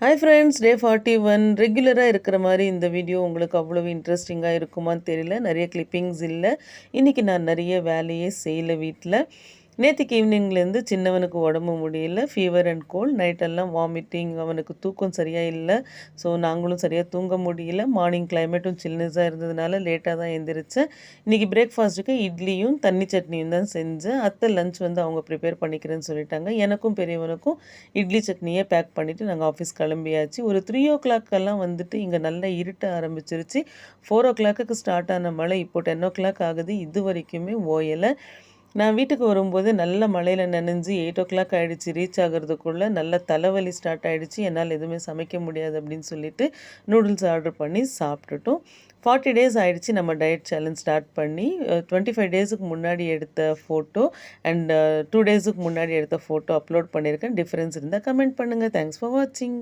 Hi friends, டே 41 ரெகுலராக இருக்கிற மாதிரி இந்த வீடியோ உங்களுக்கு அவ்வளோ இன்ட்ரெஸ்டிங்காக இருக்குமான்னு தெரியல. நிறைய கிளிப்பிங்ஸ் இல்லை. இன்றைக்கி நான் நிறைய வேலையே செய்யலை வீட்டில். நேற்றுக்கு ஈவினிங்லேருந்து சின்னவனுக்கு உடம்பு முடியல, ஃபீவர் அண்ட் கோல்ட். நைட்டெல்லாம் வாமிட்டிங், அவனுக்கு தூக்கம் சரியாக இல்லை. ஸோ நாங்களும் சரியாக தூங்க முடியல. மார்னிங் கிளைமேட்டும் சில்னஸாக இருந்ததுனால லேட்டாக தான் எழுந்திரிச்சேன். இன்றைக்கி பிரேக்ஃபாஸ்ட்டுக்கு இட்லியும் தண்ணி சட்னியும் தான் செஞ்சேன். அத்தை லஞ்ச் அவங்க ப்ரிப்பேர் பண்ணிக்கிறேன்னு சொல்லிட்டாங்க. எனக்கும் பெரியவனுக்கும் இட்லி சட்னியே பேக் பண்ணிவிட்டு நாங்கள் ஆஃபீஸ் கிளம்பியாச்சு. ஒரு 3 o'clock இங்கே நல்லா இருட்ட ஆரம்பிச்சிருச்சு. 4 o'clock ஸ்டார்ட் ஆன மழை இப்போ 10 o'clock ஆகுது. இது வரைக்குமே ஓயலை. நான் வீட்டுக்கு வரும்போது நல்ல மழையில் நனைஞ்சு 8 o'clock ஆகிடுச்சு. ரீச் ஆகிறதுக்குள்ளே நல்ல தலைவலி ஸ்டார்ட் ஆகிடுச்சு. என்னால் எதுவுமே சமைக்க முடியாது அப்படின்னு சொல்லிட்டு நூடுல்ஸ் ஆர்டர் பண்ணி சாப்பிட்டுட்டோம். 40 days ஆகிடுச்சு நம்ம டயட் சேலஞ்ச் ஸ்டார்ட் பண்ணி. 25 daysக்கு முன்னாடி எடுத்த ஃபோட்டோ அண்ட் 2 daysக்கு முன்னாடி எடுத்த ஃபோட்டோ அப்லோட் பண்ணியிருக்கேன். டிஃப்ரென்ஸ் இருந்தால் கமெண்ட் பண்ணுங்கள். தேங்க்ஸ் ஃபார் வாட்சிங்.